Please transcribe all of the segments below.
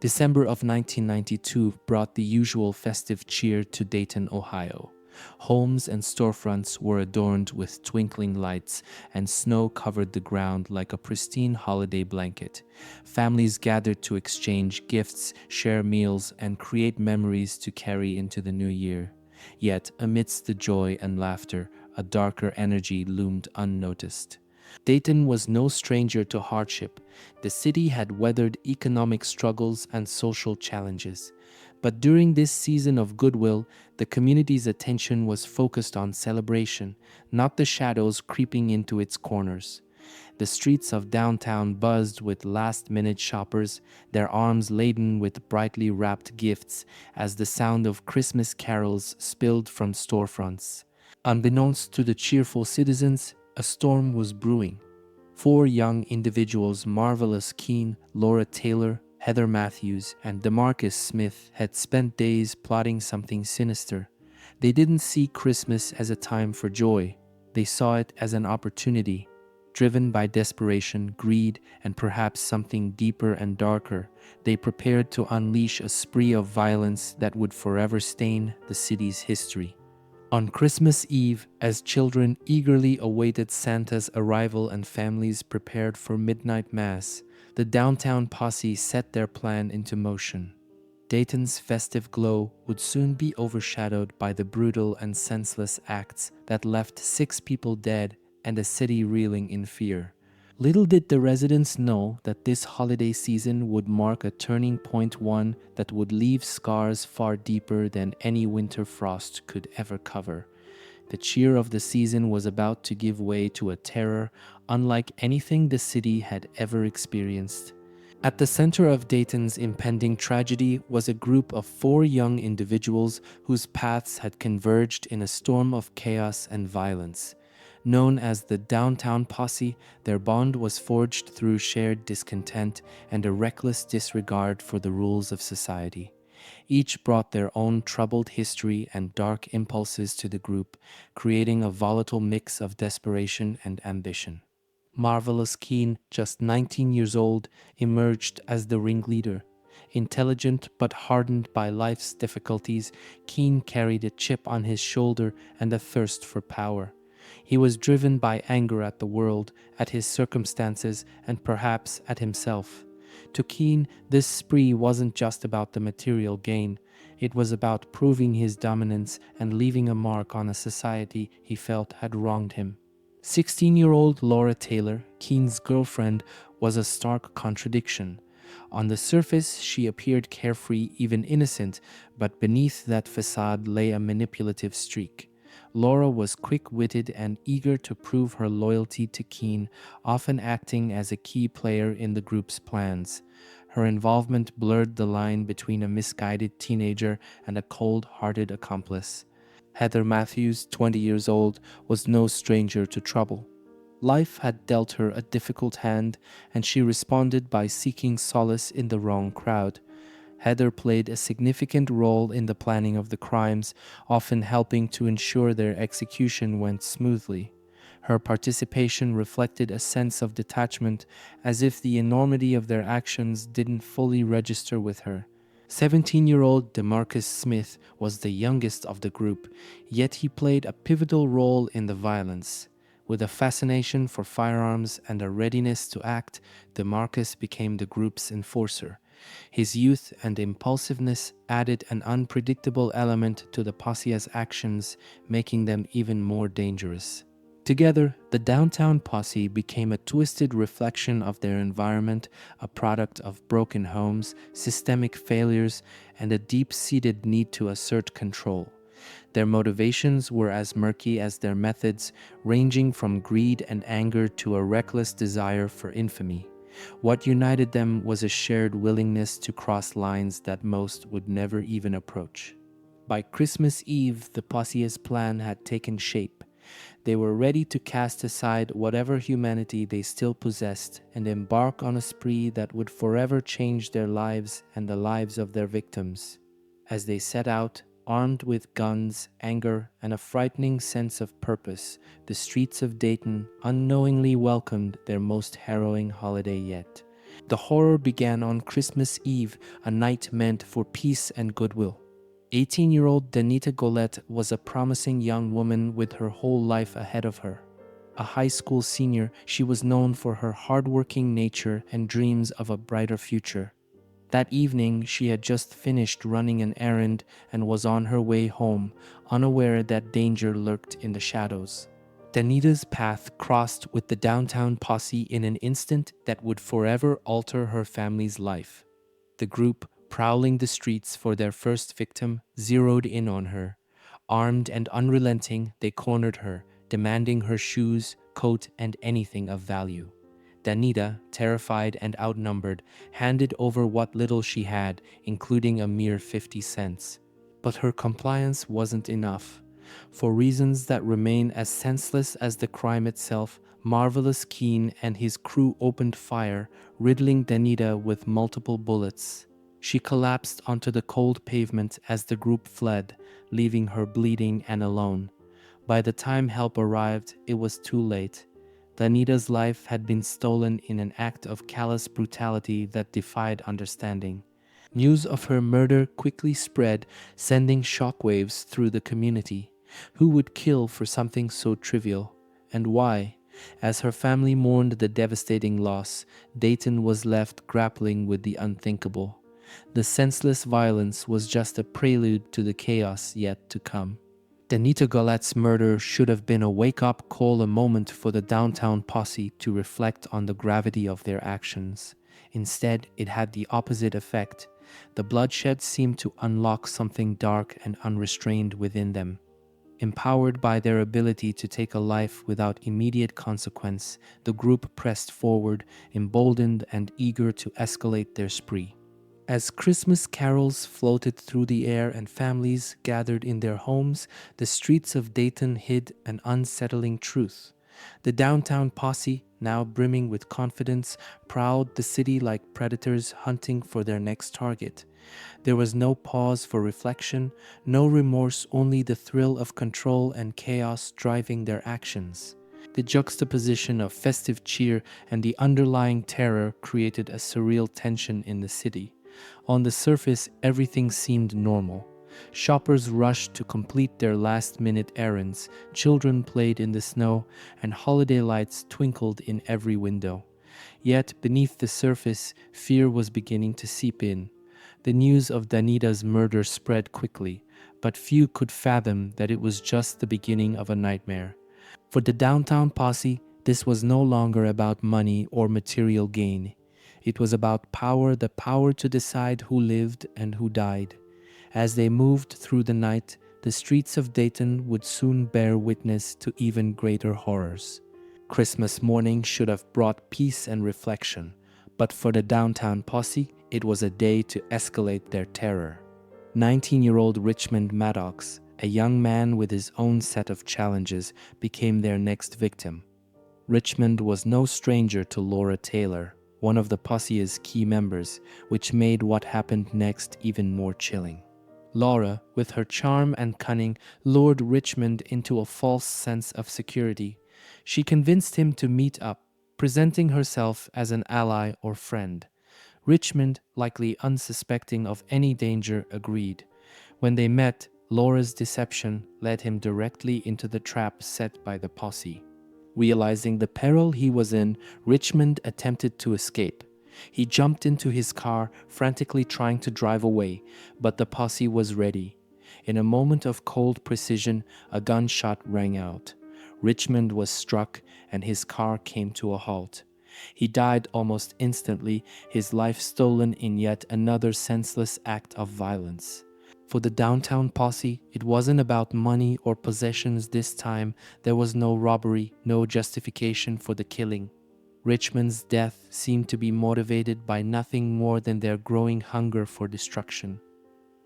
December of 1992 brought the usual festive cheer to Dayton, Ohio. Homes and storefronts were adorned with twinkling lights, and snow covered the ground like a pristine holiday blanket. Families gathered to exchange gifts, share meals, and create memories to carry into the new year. Yet, amidst the joy and laughter, a darker energy loomed unnoticed. Dayton was no stranger to hardship. The city had weathered economic struggles and social challenges. But during this season of goodwill, the community's attention was focused on celebration, not the shadows creeping into its corners. The streets of downtown buzzed with last-minute shoppers, their arms laden with brightly wrapped gifts as the sound of Christmas carols spilled from storefronts. Unbeknownst to the cheerful citizens, a storm was brewing. Four young individuals, Marvallous Keene, Laura Taylor, Heather Matthews, and DeMarcus Smith, had spent days plotting something sinister. They didn't see Christmas as a time for joy. They saw it as an opportunity. Driven by desperation, greed, and perhaps something deeper and darker, they prepared to unleash a spree of violence that would forever stain the city's history. On Christmas Eve, as children eagerly awaited Santa's arrival and families prepared for midnight mass, the Downtown Posse set their plan into motion. Dayton's festive glow would soon be overshadowed by the brutal and senseless acts that left 6 people dead and a city reeling in fear. Little did the residents know that this holiday season would mark a turning point, one that would leave scars far deeper than any winter frost could ever cover. The cheer of the season was about to give way to a terror unlike anything the city had ever experienced. At the center of Dayton's impending tragedy was a group of 4 young individuals whose paths had converged in a storm of chaos and violence. Known as the Downtown Posse, their bond was forged through shared discontent and a reckless disregard for the rules of society. Each brought their own troubled history and dark impulses to the group, creating a volatile mix of desperation and ambition. Marvallous Keene, just 19 years old, emerged as the ringleader. Intelligent but hardened by life's difficulties, Keene carried a chip on his shoulder and a thirst for power. He was driven by anger at the world, at his circumstances, and perhaps at himself. To Keene, this spree wasn't just about the material gain. It was about proving his dominance and leaving a mark on a society he felt had wronged him. 16-year-old Laura Taylor, Keene's girlfriend, was a stark contradiction. On the surface, she appeared carefree, even innocent, but beneath that facade lay a manipulative streak. Laura was quick-witted and eager to prove her loyalty to Keene, often acting as a key player in the group's plans. Her involvement blurred the line between a misguided teenager and a cold-hearted accomplice. Heather Matthews, 20 years old, was no stranger to trouble. Life had dealt her a difficult hand, and she responded by seeking solace in the wrong crowd. Heather played a significant role in the planning of the crimes, often helping to ensure their execution went smoothly. Her participation reflected a sense of detachment, as if the enormity of their actions didn't fully register with her. 17-year-old DeMarcus Smith was the youngest of the group, yet he played a pivotal role in the violence. With a fascination for firearms and a readiness to act, DeMarcus became the group's enforcer. His youth and impulsiveness added an unpredictable element to the posse's actions, making them even more dangerous. Together, the Downtown Posse became a twisted reflection of their environment, a product of broken homes, systemic failures, and a deep-seated need to assert control. Their motivations were as murky as their methods, ranging from greed and anger to a reckless desire for infamy. What united them was a shared willingness to cross lines that most would never even approach. By Christmas Eve, the posse's plan had taken shape. They were ready to cast aside whatever humanity they still possessed and embark on a spree that would forever change their lives and the lives of their victims. As they set out, armed with guns, anger, and a frightening sense of purpose, the streets of Dayton unknowingly welcomed their most harrowing holiday yet. The horror began on Christmas Eve, a night meant for peace and goodwill. 18-year-old Danita Golette was a promising young woman with her whole life ahead of her. A high school senior, she was known for her hardworking nature and dreams of a brighter future. That evening, she had just finished running an errand and was on her way home, unaware that danger lurked in the shadows. Danita's path crossed with the Downtown Posse in an instant that would forever alter her family's life. The group, prowling the streets for their first victim, zeroed in on her. Armed and unrelenting, they cornered her, demanding her shoes, coat, and anything of value. Danita, terrified and outnumbered, handed over what little she had, including a mere 50 cents. But her compliance wasn't enough. For reasons that remain as senseless as the crime itself, Marvallous Keene and his crew opened fire, riddling Danita with multiple bullets. She collapsed onto the cold pavement as the group fled, leaving her bleeding and alone. By the time help arrived, it was too late. Danita's life had been stolen in an act of callous brutality that defied understanding. News of her murder quickly spread, sending shockwaves through the community. Who would kill for something so trivial? And why? As her family mourned the devastating loss, Dayton was left grappling with the unthinkable. The senseless violence was just a prelude to the chaos yet to come. Danita Golette's murder should have been a wake-up call, a moment for the Downtown Posse to reflect on the gravity of their actions. Instead, it had the opposite effect. The bloodshed seemed to unlock something dark and unrestrained within them. Empowered by their ability to take a life without immediate consequence, the group pressed forward, emboldened and eager to escalate their spree. As Christmas carols floated through the air and families gathered in their homes, the streets of Dayton hid an unsettling truth. The Downtown Posse, now brimming with confidence, prowled the city like predators hunting for their next target. There was no pause for reflection, no remorse, only the thrill of control and chaos driving their actions. The juxtaposition of festive cheer and the underlying terror created a surreal tension in the city. On the surface, everything seemed normal. Shoppers rushed to complete their last-minute errands, children played in the snow, and holiday lights twinkled in every window. Yet, beneath the surface, fear was beginning to seep in. The news of Danita's murder spread quickly, but few could fathom that it was just the beginning of a nightmare. For the Downtown Posse, this was no longer about money or material gain. It was about power, the power to decide who lived and who died. As they moved through the night, the streets of Dayton would soon bear witness to even greater horrors. Christmas morning should have brought peace and reflection, but for the Downtown Posse, it was a day to escalate their terror. 19-year-old Richmond Maddox, a young man with his own set of challenges, became their next victim. Richmond was no stranger to Laura Taylor, one of the Posse's key members, which made what happened next even more chilling. Laura, with her charm and cunning, lured Richmond into a false sense of security. She convinced him to meet up, presenting herself as an ally or friend. Richmond, likely unsuspecting of any danger, agreed. When they met, Laura's deception led him directly into the trap set by the posse. Realizing the peril he was in, Richmond attempted to escape. He jumped into his car, frantically trying to drive away, but the posse was ready. In a moment of cold precision, a gunshot rang out. Richmond was struck, and his car came to a halt. He died almost instantly, his life stolen in yet another senseless act of violence. For the Downtown Posse, it wasn't about money or possessions this time. There was no robbery, no justification for the killing. Richmond's death seemed to be motivated by nothing more than their growing hunger for destruction.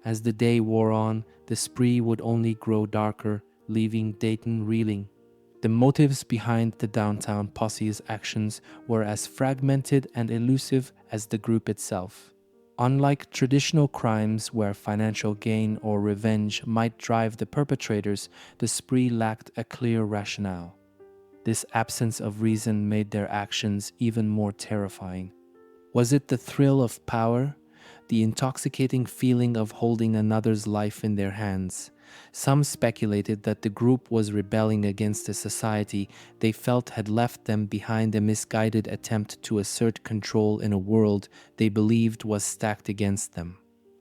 As the day wore on, the spree would only grow darker, leaving Dayton reeling. The motives behind the Downtown Posse's actions were as fragmented and elusive as the group itself. Unlike traditional crimes where financial gain or revenge might drive the perpetrators, the spree lacked a clear rationale. This absence of reason made their actions even more terrifying. Was it the thrill of power? The intoxicating feeling of holding another's life in their hands? Some speculated that the group was rebelling against a society they felt had left them behind, a misguided attempt to assert control in a world they believed was stacked against them.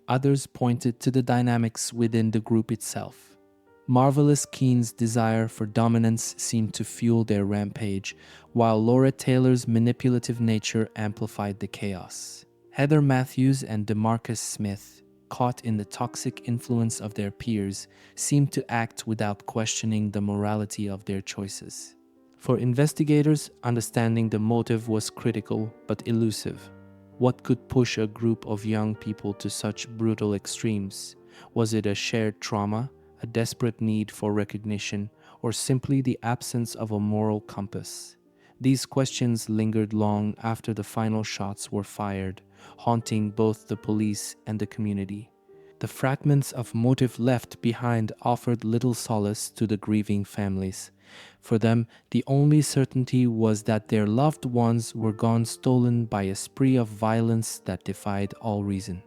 Others pointed to the dynamics within the group itself. Marvallous Keene's desire for dominance seemed to fuel their rampage, while Laura Taylor's manipulative nature amplified the chaos. Heather Matthews and DeMarcus Smith, caught in the toxic influence of their peers, seemed to act without questioning the morality of their choices. For investigators, understanding the motive was critical but elusive. What could push a group of young people to such brutal extremes? Was it a shared trauma, a desperate need for recognition, or simply the absence of a moral compass? These questions lingered long after the final shots were fired, haunting both the police and the community. The fragments of motive left behind offered little solace to the grieving families. For them, the only certainty was that their loved ones were gone, stolen by a spree of violence that defied all reason.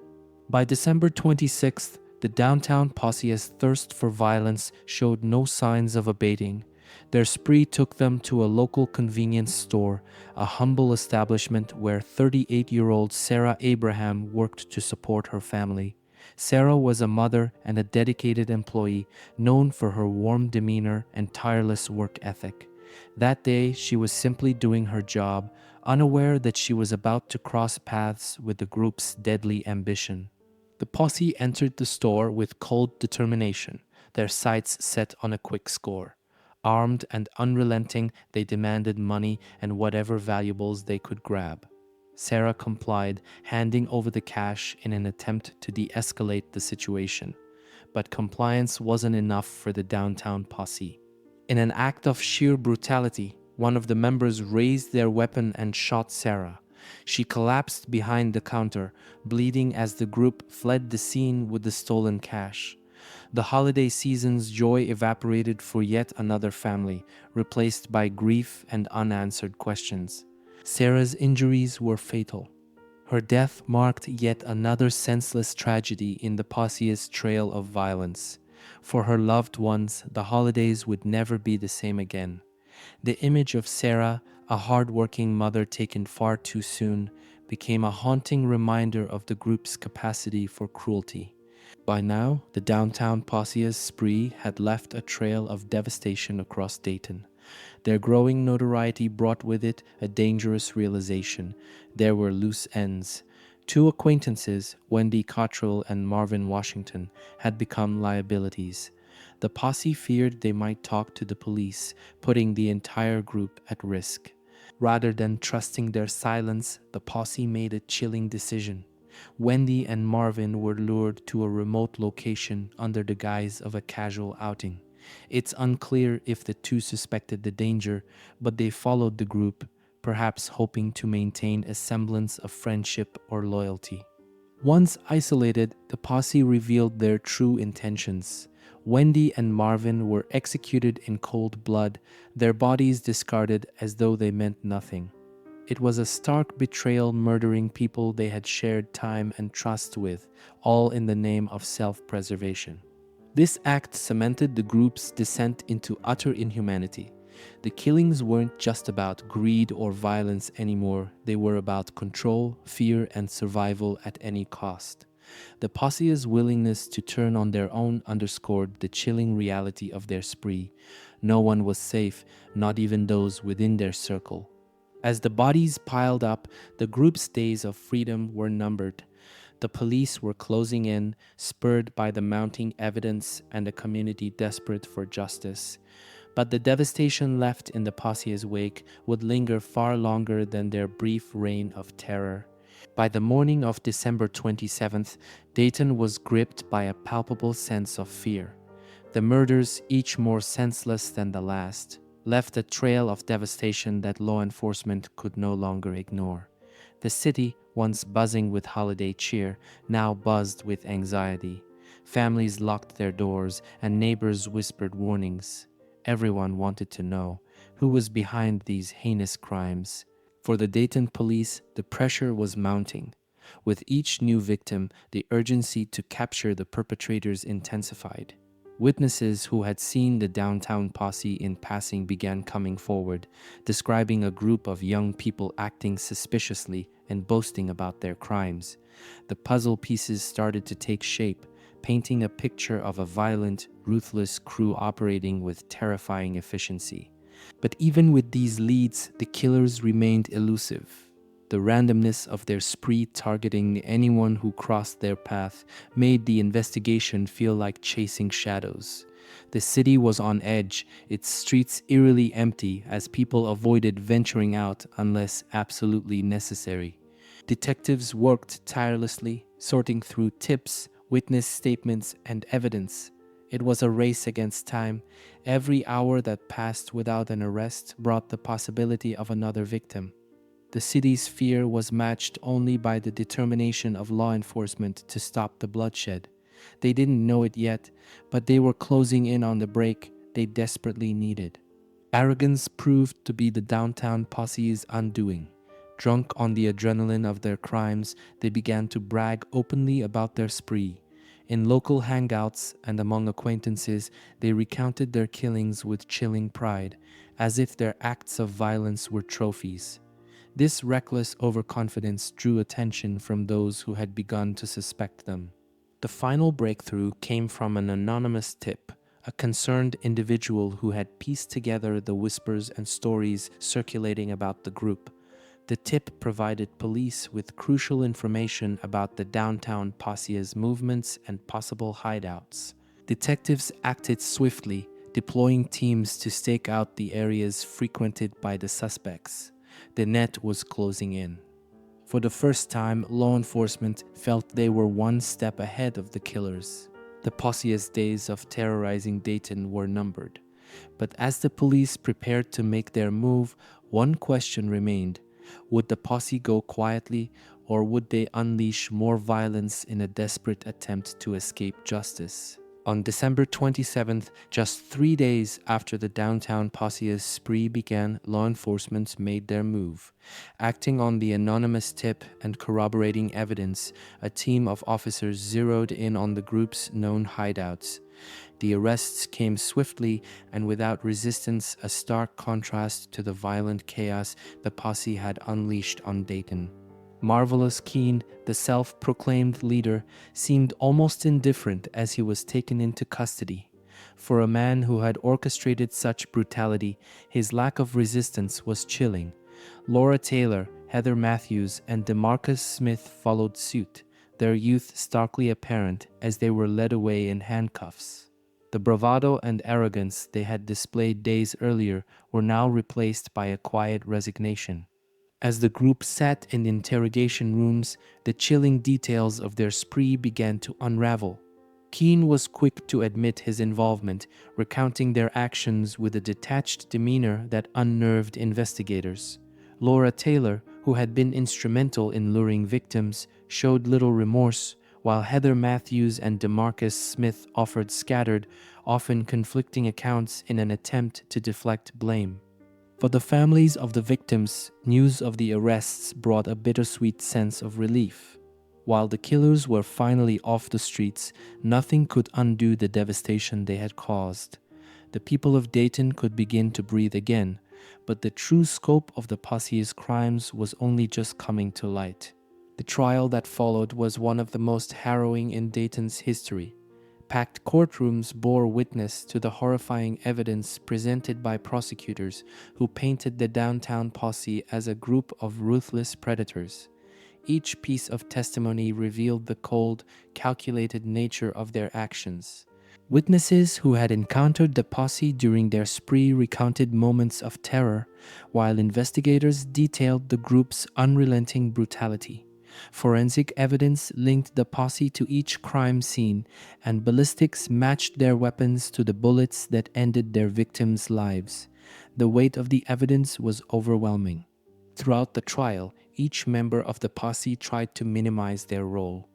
By December 26th, the Downtown Posse's thirst for violence showed no signs of abating. Their spree took them to a local convenience store, a humble establishment where 38-year-old Sarah Abraham worked to support her family. Sarah was a mother and a dedicated employee, known for her warm demeanor and tireless work ethic. That day, she was simply doing her job, unaware that she was about to cross paths with the group's deadly ambition. The posse entered the store with cold determination, their sights set on a quick score. Armed and unrelenting, they demanded money and whatever valuables they could grab. Sarah complied, handing over the cash in an attempt to de-escalate the situation. But compliance wasn't enough for the Downtown Posse. In an act of sheer brutality, one of the members raised their weapon and shot Sarah. She collapsed behind the counter, bleeding as the group fled the scene with the stolen cash. The holiday season's joy evaporated for yet another family, replaced by grief and unanswered questions. Sarah's injuries were fatal. Her death marked yet another senseless tragedy in the posse's trail of violence. For her loved ones, the holidays would never be the same again. The image of Sarah, a hard-working mother taken far too soon, became a haunting reminder of the group's capacity for cruelty. By now, the Downtown Posse's spree had left a trail of devastation across Dayton. Their growing notoriety brought with it a dangerous realization. There were loose ends. Two acquaintances, Wendy Cottrell and Marvin Washington, had become liabilities. The posse feared they might talk to the police, putting the entire group at risk. Rather than trusting their silence, the posse made a chilling decision. Wendy and Marvin were lured to a remote location under the guise of a casual outing. It's unclear if the two suspected the danger, but they followed the group, perhaps hoping to maintain a semblance of friendship or loyalty. Once isolated, the posse revealed their true intentions. Wendy and Marvin were executed in cold blood, their bodies discarded as though they meant nothing. It was a stark betrayal, murdering people they had shared time and trust with, all in the name of self-preservation. This act cemented the group's descent into utter inhumanity. The killings weren't just about greed or violence anymore, they were about control, fear, and survival at any cost. The posse's willingness to turn on their own underscored the chilling reality of their spree. No one was safe, not even those within their circle. As the bodies piled up, the group's days of freedom were numbered. The police were closing in, spurred by the mounting evidence and a community desperate for justice. But the devastation left in the posse's wake would linger far longer than their brief reign of terror. By the morning of December 27th, Dayton was gripped by a palpable sense of fear. The murders, each more senseless than the last, left a trail of devastation that law enforcement could no longer ignore. The city, once buzzing with holiday cheer, now buzzed with anxiety. Families locked their doors and neighbors whispered warnings. Everyone wanted to know who was behind these heinous crimes. For the Dayton police, the pressure was mounting. With each new victim, the urgency to capture the perpetrators intensified. Witnesses who had seen the Downtown Posse in passing began coming forward, describing a group of young people acting suspiciously and boasting about their crimes. The puzzle pieces started to take shape, painting a picture of a violent, ruthless crew operating with terrifying efficiency. But even with these leads, the killers remained elusive. The randomness of their spree targeting anyone who crossed their path made the investigation feel like chasing shadows. The city was on edge, its streets eerily empty as people avoided venturing out unless absolutely necessary. Detectives worked tirelessly, sorting through tips, witness statements, and evidence. It was a race against time. Every hour that passed without an arrest brought the possibility of another victim. The city's fear was matched only by the determination of law enforcement to stop the bloodshed. They didn't know it yet, but they were closing in on the break they desperately needed. Arrogance proved to be the Downtown Posse's undoing. Drunk on the adrenaline of their crimes, they began to brag openly about their spree. In local hangouts and among acquaintances, they recounted their killings with chilling pride, as if their acts of violence were trophies. This reckless overconfidence drew attention from those who had begun to suspect them. The final breakthrough came from an anonymous tip, a concerned individual who had pieced together the whispers and stories circulating about the group. The tip provided police with crucial information about the Downtown Posse's movements and possible hideouts. Detectives acted swiftly, deploying teams to stake out the areas frequented by the suspects. The net was closing in. For the first time, law enforcement felt they were one step ahead of the killers. The Posse's days of terrorizing Dayton were numbered. But as the police prepared to make their move, one question remained. Would the Posse go quietly, or would they unleash more violence in a desperate attempt to escape justice? On December 27th, just 3 days after the Downtown Posse's spree began, law enforcement made their move. Acting on the anonymous tip and corroborating evidence, a team of officers zeroed in on the group's known hideouts. The arrests came swiftly and without resistance, a stark contrast to the violent chaos the Posse had unleashed on Dayton. Marvallous Keene, the self-proclaimed leader, seemed almost indifferent as he was taken into custody. For a man who had orchestrated such brutality, his lack of resistance was chilling. Laura Taylor, Heather Matthews, and DeMarcus Smith followed suit, their youth starkly apparent as they were led away in handcuffs. The bravado and arrogance they had displayed days earlier were now replaced by a quiet resignation. As the group sat in interrogation rooms, the chilling details of their spree began to unravel. Keene was quick to admit his involvement, recounting their actions with a detached demeanor that unnerved investigators. Laura Taylor, who had been instrumental in luring victims, showed little remorse, while Heather Matthews and DeMarcus Smith offered scattered, often conflicting accounts in an attempt to deflect blame. For the families of the victims, news of the arrests brought a bittersweet sense of relief. While the killers were finally off the streets, nothing could undo the devastation they had caused. The people of Dayton could begin to breathe again, but the true scope of the Posse's crimes was only just coming to light. The trial that followed was one of the most harrowing in Dayton's history. Packed courtrooms bore witness to the horrifying evidence presented by prosecutors who painted the Downtown Posse as a group of ruthless predators. Each piece of testimony revealed the cold, calculated nature of their actions. Witnesses who had encountered the Posse during their spree recounted moments of terror, while investigators detailed the group's unrelenting brutality. Forensic evidence linked the Posse to each crime scene, and ballistics matched their weapons to the bullets that ended their victims' lives. The weight of the evidence was overwhelming. Throughout the trial, each member of the Posse tried to minimize their role.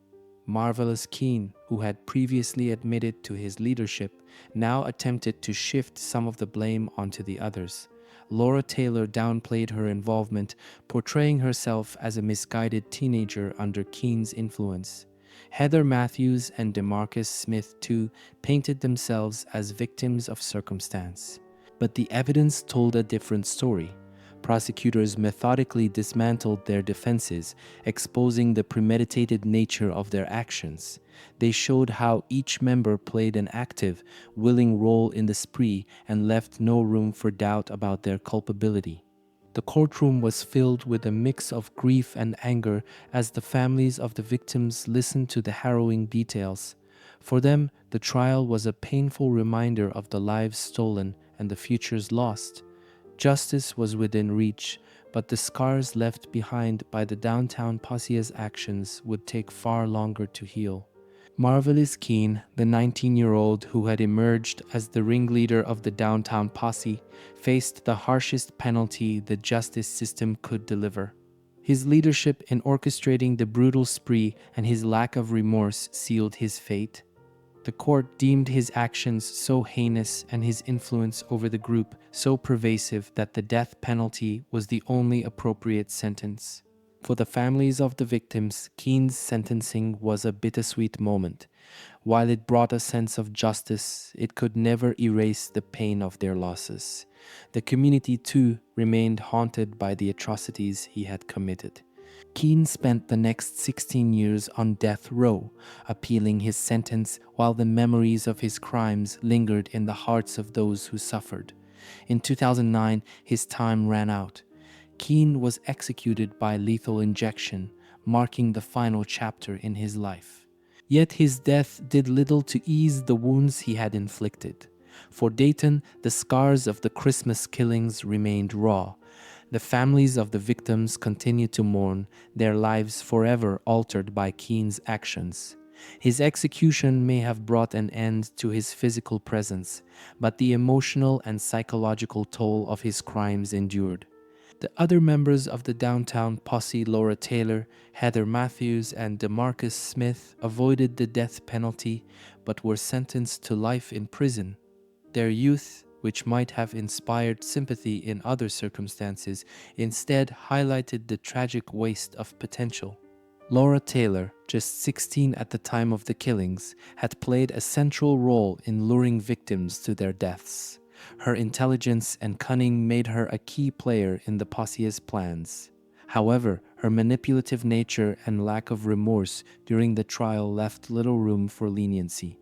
Marvallous Keene, who had previously admitted to his leadership, now attempted to shift some of the blame onto the others. Laura Taylor downplayed her involvement, portraying herself as a misguided teenager under Keene's influence. Heather Matthews and DeMarcus Smith, too, painted themselves as victims of circumstance. But the evidence told a different story. Prosecutors methodically dismantled their defenses, exposing the premeditated nature of their actions. They showed how each member played an active, willing role in the spree and left no room for doubt about their culpability. The courtroom was filled with a mix of grief and anger as the families of the victims listened to the harrowing details. For them, the trial was a painful reminder of the lives stolen and the futures lost. Justice was within reach, but the scars left behind by the Downtown Posse's actions would take far longer to heal. Marvallous Keene, the 19-year-old who had emerged as the ringleader of the Downtown Posse, faced the harshest penalty the justice system could deliver. His leadership in orchestrating the brutal spree and his lack of remorse sealed his fate. The court deemed his actions so heinous and his influence over the group so pervasive that the death penalty was the only appropriate sentence. For the families of the victims, Keene's sentencing was a bittersweet moment. While it brought a sense of justice, it could never erase the pain of their losses. The community, too, remained haunted by the atrocities he had committed. Keene spent the next 16 years on death row, appealing his sentence while the memories of his crimes lingered in the hearts of those who suffered. In 2009, his time ran out. Keene was executed by lethal injection, marking the final chapter in his life. Yet his death did little to ease the wounds he had inflicted. For Dayton, the scars of the Christmas killings remained raw. The families of the victims continued to mourn, their lives forever altered by Keene's actions. His execution may have brought an end to his physical presence, but the emotional and psychological toll of his crimes endured. The other members of the Downtown Posse, Laura Taylor, Heather Matthews, and DeMarcus Smith, avoided the death penalty but were sentenced to life in prison. Their youth, which might have inspired sympathy in other circumstances, instead highlighted the tragic waste of potential. Laura Taylor, just 16 at the time of the killings, had played a central role in luring victims to their deaths. Her intelligence and cunning made her a key player in the posse's plans. However, her manipulative nature and lack of remorse during the trial left little room for leniency.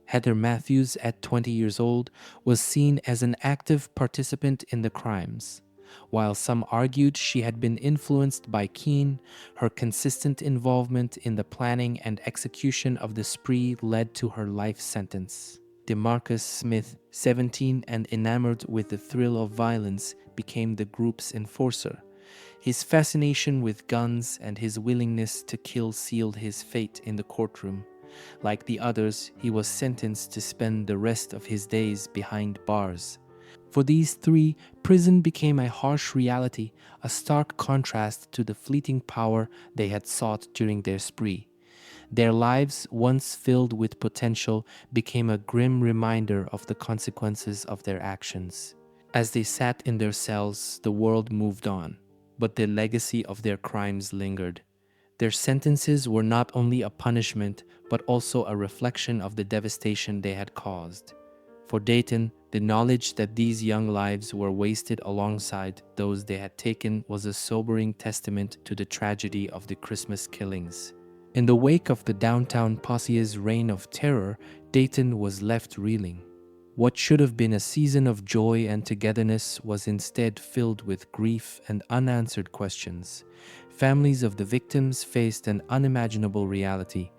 Heather Matthews, at 20 years old, was seen as an active participant in the crimes. While some argued she had been influenced by Keene, her consistent involvement in the planning and execution of the spree led to her life sentence. DeMarcus Smith, 17 and enamored with the thrill of violence, became the group's enforcer. His fascination with guns and his willingness to kill sealed his fate in the courtroom. Like the others, he was sentenced to spend the rest of his days behind bars. For these three, prison became a harsh reality, a stark contrast to the fleeting power they had sought during their spree. Their lives, once filled with potential, became a grim reminder of the consequences of their actions. As they sat in their cells, the world moved on, but the legacy of their crimes lingered. Their sentences were not only a punishment, but also a reflection of the devastation they had caused. For Dayton, the knowledge that these young lives were wasted alongside those they had taken was a sobering testament to the tragedy of the Christmas killings. In the wake of the Downtown Posse's reign of terror, Dayton was left reeling. What should have been a season of joy and togetherness was instead filled with grief and unanswered questions. Families of the victims faced an unimaginable reality: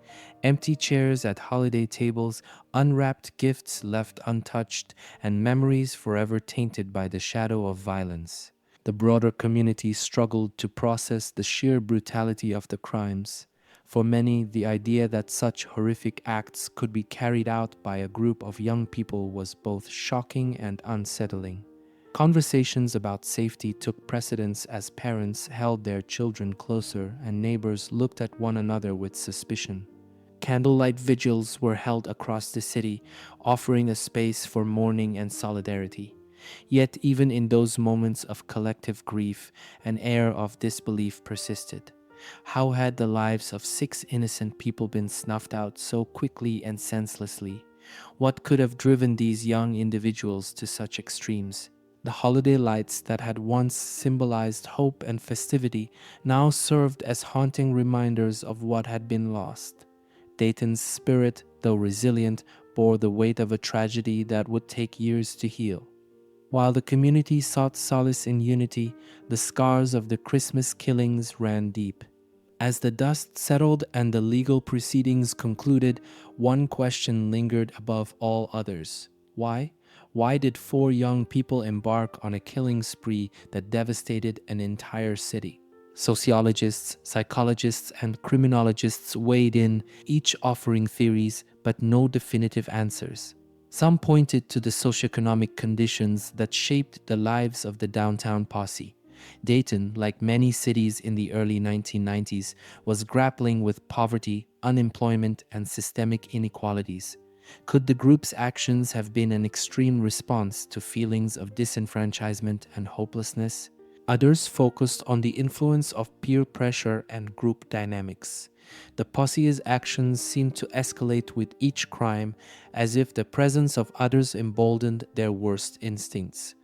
empty chairs at holiday tables, unwrapped gifts left untouched, and memories forever tainted by the shadow of violence. The broader community struggled to process the sheer brutality of the crimes. For many, the idea that such horrific acts could be carried out by a group of young people was both shocking and unsettling. Conversations about safety took precedence as parents held their children closer and neighbors looked at one another with suspicion. Candlelight vigils were held across the city, offering a space for mourning and solidarity. Yet, even in those moments of collective grief, an air of disbelief persisted. How had the lives of 6 innocent people been snuffed out so quickly and senselessly? What could have driven these young individuals to such extremes? The holiday lights that had once symbolized hope and festivity now served as haunting reminders of what had been lost. Dayton's spirit, though resilient, bore the weight of a tragedy that would take years to heal. While the community sought solace in unity, the scars of the Christmas killings ran deep. As the dust settled and the legal proceedings concluded, one question lingered above all others. Why? Why did 4 young people embark on a killing spree that devastated an entire city? Sociologists, psychologists, and criminologists weighed in, each offering theories but no definitive answers. Some pointed to the socioeconomic conditions that shaped the lives of the Downtown Posse. Dayton, like many cities in the early 1990s, was grappling with poverty, unemployment, and systemic inequalities. Could the group's actions have been an extreme response to feelings of disenfranchisement and hopelessness? Others focused on the influence of peer pressure and group dynamics. The posse's actions seemed to escalate with each crime, as if the presence of others emboldened their worst instincts.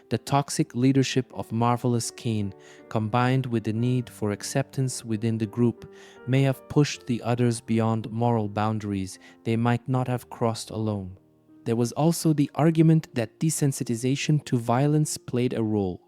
The toxic leadership of Marvallous Keene, combined with the need for acceptance within the group, may have pushed the others beyond moral boundaries they might not have crossed alone. There was also the argument that desensitization to violence played a role.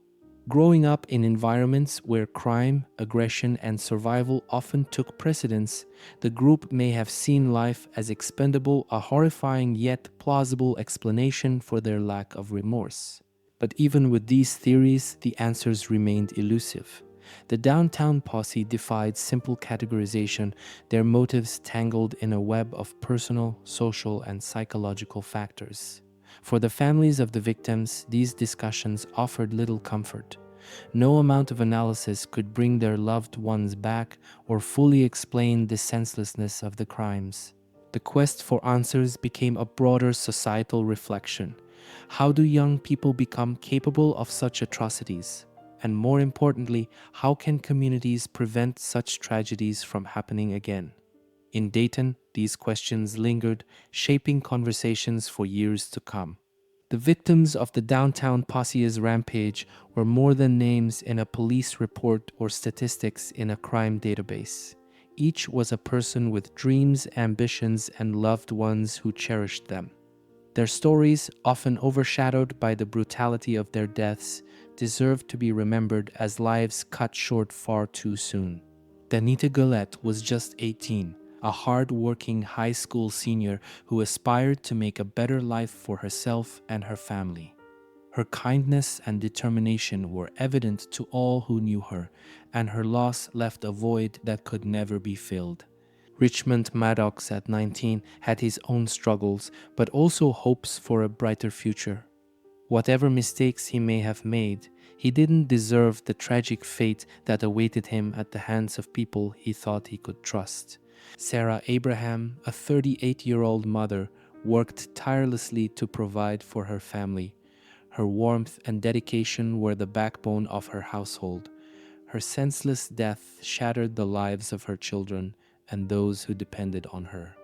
Growing up in environments where crime, aggression, and survival often took precedence, the group may have seen life as expendable, a horrifying yet plausible explanation for their lack of remorse. But even with these theories, the answers remained elusive. The Downtown Posse defied simple categorization, their motives tangled in a web of personal, social, and psychological factors. For the families of the victims, these discussions offered little comfort. No amount of analysis could bring their loved ones back or fully explain the senselessness of the crimes. The quest for answers became a broader societal reflection. How do young people become capable of such atrocities? And more importantly, how can communities prevent such tragedies from happening again? In Dayton, these questions lingered, shaping conversations for years to come. The victims of the Downtown Posse's rampage were more than names in a police report or statistics in a crime database. Each was a person with dreams, ambitions, and loved ones who cherished them. Their stories, often overshadowed by the brutality of their deaths, deserve to be remembered as lives cut short far too soon. Danita Gillette was just 18, a hard-working high school senior who aspired to make a better life for herself and her family. Her kindness and determination were evident to all who knew her, and her loss left a void that could never be filled. Richmond Maddox at 19 had his own struggles, but also hopes for a brighter future. Whatever mistakes he may have made, he didn't deserve the tragic fate that awaited him at the hands of people he thought he could trust. Sarah Abraham, a 38-year-old mother, worked tirelessly to provide for her family. Her warmth and dedication were the backbone of her household. Her senseless death shattered the lives of her children and those who depended on her.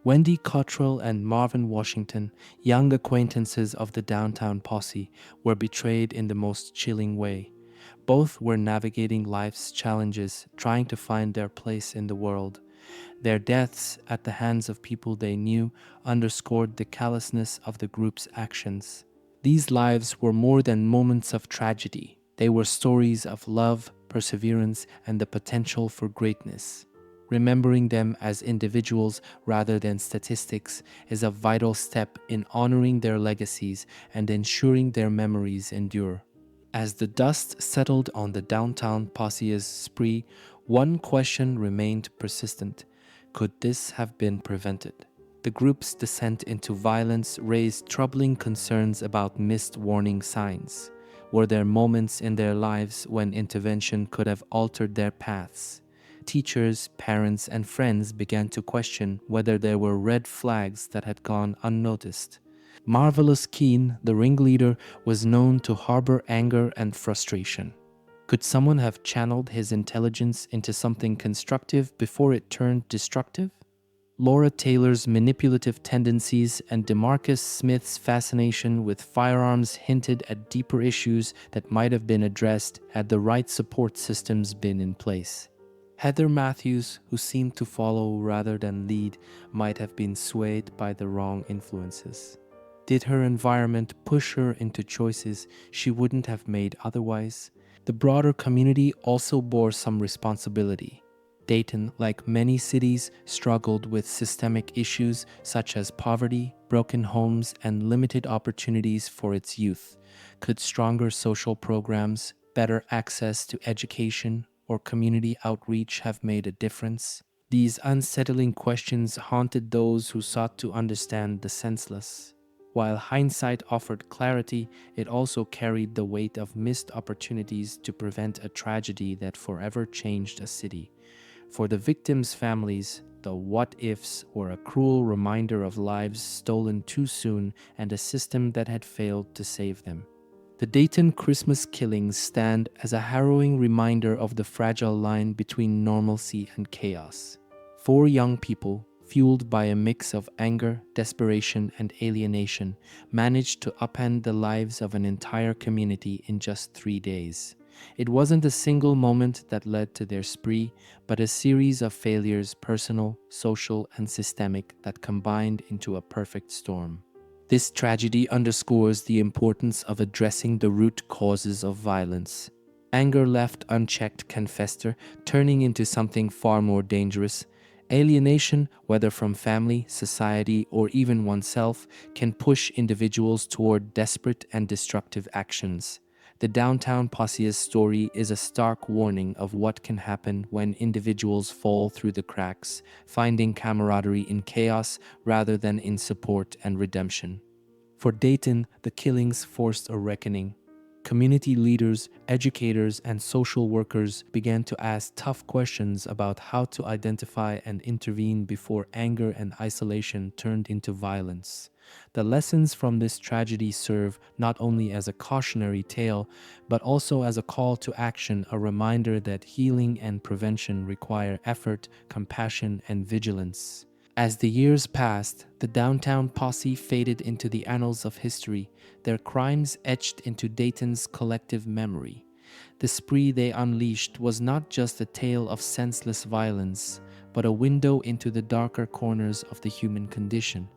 Wendy Cottrell and Marvin Washington, young acquaintances of the Downtown Posse, were betrayed in the most chilling way. Both were navigating life's challenges, trying to find their place in the world. Their deaths at the hands of people they knew underscored the callousness of the group's actions. These lives were more than moments of tragedy. They were stories of love, perseverance, and the potential for greatness. Remembering them as individuals rather than statistics is a vital step in honoring their legacies and ensuring their memories endure. As the dust settled on the Downtown Posse's spree, one question remained persistent. Could this have been prevented? The group's descent into violence raised troubling concerns about missed warning signs. Were there moments in their lives when intervention could have altered their paths? Teachers, parents, and friends began to question whether there were red flags that had gone unnoticed. Marvallous Keene, the ringleader, was known to harbor anger and frustration. Could someone have channeled his intelligence into something constructive before it turned destructive? Laura Taylor's manipulative tendencies and DeMarcus Smith's fascination with firearms hinted at deeper issues that might have been addressed had the right support systems been in place. Heather Matthews, who seemed to follow rather than lead, might have been swayed by the wrong influences. Did her environment push her into choices she wouldn't have made otherwise? The broader community also bore some responsibility. Dayton, like many cities, struggled with systemic issues such as poverty, broken homes, and limited opportunities for its youth. Could stronger social programs, better access to education, or community outreach have made a difference? These unsettling questions haunted those who sought to understand the senseless. While hindsight offered clarity, it also carried the weight of missed opportunities to prevent a tragedy that forever changed a city. For the victims' families, the what-ifs were a cruel reminder of lives stolen too soon and a system that had failed to save them. The Dayton Christmas killings stand as a harrowing reminder of the fragile line between normalcy and chaos. 4 young people, fueled by a mix of anger, desperation, and alienation, managed to upend the lives of an entire community in just 3 days. It wasn't a single moment that led to their spree, but a series of failures, personal, social, and systemic, that combined into a perfect storm. This tragedy underscores the importance of addressing the root causes of violence. Anger left unchecked can fester, turning into something far more dangerous. Alienation, whether from family, society, or even oneself, can push individuals toward desperate and destructive actions. The Downtown Posse's story is a stark warning of what can happen when individuals fall through the cracks, finding camaraderie in chaos rather than in support and redemption. For Dayton, the killings forced a reckoning. Community leaders, educators, and social workers began to ask tough questions about how to identify and intervene before anger and isolation turned into violence. The lessons from this tragedy serve not only as a cautionary tale, but also as a call to action, a reminder that healing and prevention require effort, compassion, and vigilance. As the years passed, the Downtown Posse faded into the annals of history, their crimes etched into Dayton's collective memory. The spree they unleashed was not just a tale of senseless violence, but a window into the darker corners of the human condition.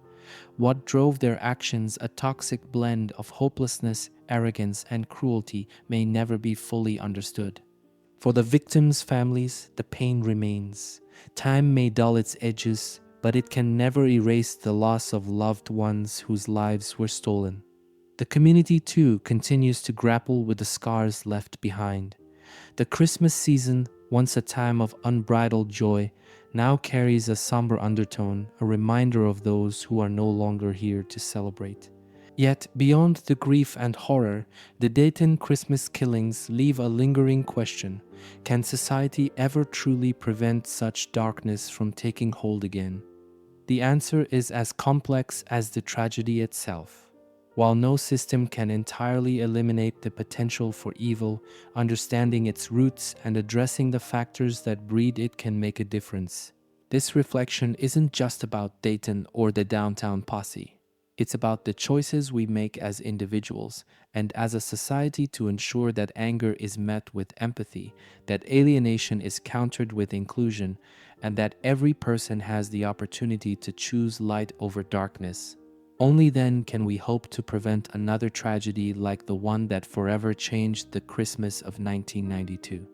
What drove their actions, a toxic blend of hopelessness, arrogance, and cruelty, may never be fully understood. For the victims' families, the pain remains. Time may dull its edges, but it can never erase the loss of loved ones whose lives were stolen. The community, too, continues to grapple with the scars left behind. The Christmas season, once a time of unbridled joy, now carries a somber undertone, a reminder of those who are no longer here to celebrate. Yet, beyond the grief and horror, the Dayton Christmas killings leave a lingering question. Can society ever truly prevent such darkness from taking hold again? The answer is as complex as the tragedy itself. While no system can entirely eliminate the potential for evil, understanding its roots and addressing the factors that breed it can make a difference. This reflection isn't just about Dayton or the Downtown Posse. It's about the choices we make as individuals and as a society to ensure that anger is met with empathy, that alienation is countered with inclusion, and that every person has the opportunity to choose light over darkness. Only then can we hope to prevent another tragedy like the one that forever changed the Christmas of 1992.